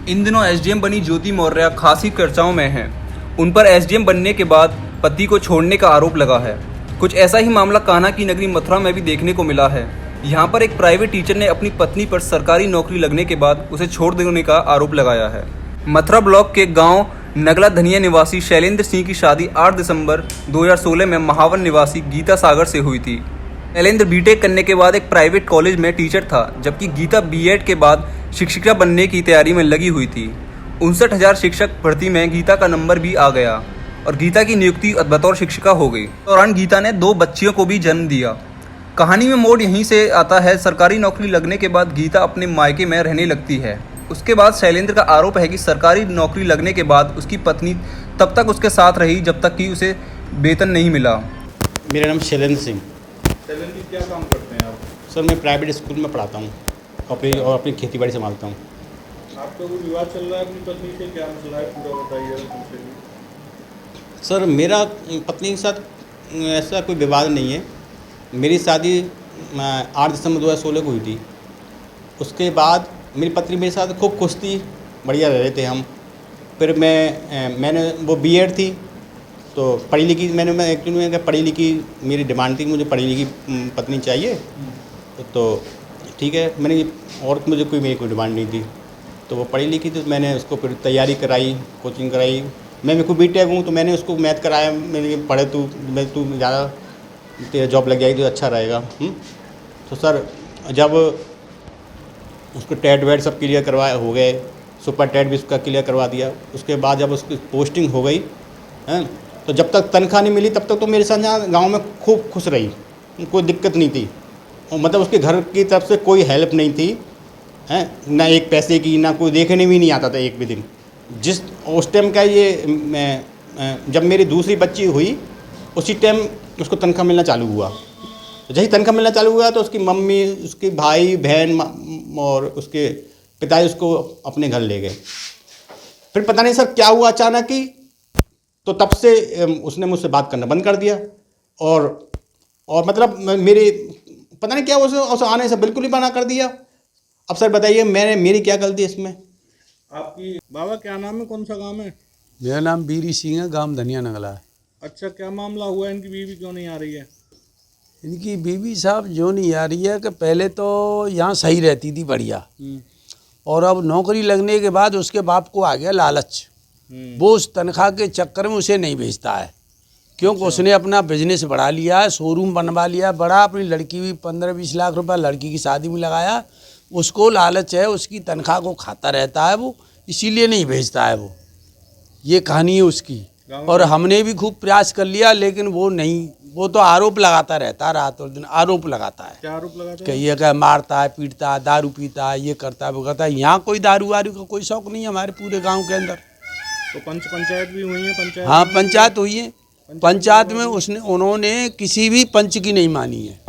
इन दिनों एसडीएम बनी ज्योति मौर्य खासी चर्चाओं में हैं। उन पर एसडीएम बनने के बाद पति को छोड़ने का आरोप लगा है। कुछ ऐसा ही मामला कान्हा की नगरी मथुरा में भी देखने को मिला है। यहाँ पर एक प्राइवेट टीचर ने अपनी पत्नी पर सरकारी नौकरी लगने के बाद उसे छोड़ देने का आरोप लगाया है। मथुरा ब्लॉक के गांव नगला धनिया निवासी शैलेंद्र सिंह की शादी 8 दिसंबर 2016 में महावन निवासी गीता सागर से हुई थी। शैलेंद्र बीटेक करने के बाद एक प्राइवेट कॉलेज में टीचर था, जबकि गीता बीएड के बाद शिक्षिका बनने की तैयारी में लगी हुई थी। 59,000 शिक्षक भर्ती में गीता का नंबर भी आ गया और गीता की नियुक्ति बतौर शिक्षिका हो गई। दौरान गीता ने 2 बच्चियों को भी जन्म दिया। कहानी में मोड़ यहीं से आता है। सरकारी नौकरी लगने के बाद गीता अपने मायके में रहने लगती है। उसके बाद शैलेंद्र का आरोप है कि सरकारी नौकरी लगने के बाद उसकी पत्नी तब तक उसके साथ रही जब तक कि उसे वेतन नहीं मिला। मेरा नाम शैलेंद्र सिंह। शैलेंद्र जी, क्या काम करते हैं आप? सर, मैं प्राइवेट स्कूल में पढ़ाता हूँ और अपनी खेती बाड़ी संभालता हूँ। आपका कोई विवाद चल रहा है अपनी पत्नी से, क्या मसला है पूरा बताइए। सर, मेरा पत्नी के साथ ऐसा कोई विवाद नहीं है। मेरी शादी 8 दिसंबर 2016 को हुई थी। उसके बाद मेरी पत्नी मेरे साथ खूब खुश थी, बढ़िया रह रहे थे हम। फिर मैंने वो बीएड थी तो पढ़ी लिखी, मैं एक्चुअली में पढ़ी लिखी मेरी डिमांड थी, मुझे पढ़ी लिखी पत्नी चाहिए। तो ठीक है, मैंने और मुझे मेरी कोई डिमांड नहीं थी। तो वो पढ़ी लिखी थी, तो मैंने उसको फिर तैयारी कराई, कोचिंग कराई। मैं खुद बीटेक हूँ तो मैंने उसको मैथ कराया। मैंने पढ़े तू ज़्यादा तेरा जॉब लग जाएगी तो अच्छा रहेगा। तो सर, जब उसको टेट वेट सब क्लियर करवाए हो गए, सुपर टेट भी उसका क्लियर करवा दिया। उसके बाद जब उसकी पोस्टिंग हो गई हैं, तो जब तक तनख्वाह नहीं मिली तब तक तो मेरे साथ यहाँ गाँव में खूब खुश रही, कोई दिक्कत नहीं थी। और मतलब उसके घर की तरफ से कोई हेल्प नहीं थी हैं, ना एक पैसे की, ना कोई देखने भी नहीं आता था एक भी दिन। जिस उस टाइम का जब मेरी दूसरी बच्ची हुई उसी टाइम उसको तनख्वाह मिलना चालू हुआ। जैसे तनख्वाह मिलना चालू हुआ तो उसकी मम्मी, उसके भाई बहन और उसके पिताजी उसको अपने घर ले गए। फिर पता नहीं सर क्या हुआ अचानक ही, तो तब से उसने मुझसे बात करना बंद कर दिया। और मतलब मेरे पता नहीं क्या उसे आने से बिल्कुल ही मना कर दिया। अब सर बताइए मेरी क्या गलती है इसमें? आपकी बाबा क्या नाम है, कौन सा गांव है? मेरा नाम बीरी सिंह है, गांव धनिया नगला है। अच्छा, क्या मामला हुआ? इनकी बीवी क्यों नहीं आ रही है? इनकी बीवी साहब जो नहीं आ रही है कि पहले तो यहाँ सही रहती थी बढ़िया, और अब नौकरी लगने के बाद उसके बाप को आ गया लालच। वो उस तनख्वाह के चक्कर में उसे नहीं भेजता है, क्योंकि उसने अपना बिजनेस बढ़ा लिया है, शोरूम बनवा लिया बड़ा। अपनी लड़की भी 15-20 लाख रुपए लड़की की शादी में लगाया। उसको लालच है, उसकी तनख्वाह को खाता रहता है वो, इसीलिए नहीं भेजता है वो। ये कहानी है उसकी। और हमने भी खूब प्रयास कर लिया लेकिन वो नहीं, वो तो आरोप लगाता रहता है, रात और दिन आरोप लगाता है। क्या आरोप लगाता है? ये क्या मारता है, पीटता है, दारू पीता है, ये करता है वो करता है। यहाँ कोई दारू वारू का कोई शौक नहीं है हमारे पूरे गांव के अंदर। तो पंचायत भी हुई है? पंचायत, हाँ, पंचायत हुई है। पंचायत में उन्होंने किसी भी पंच की नहीं मानी है।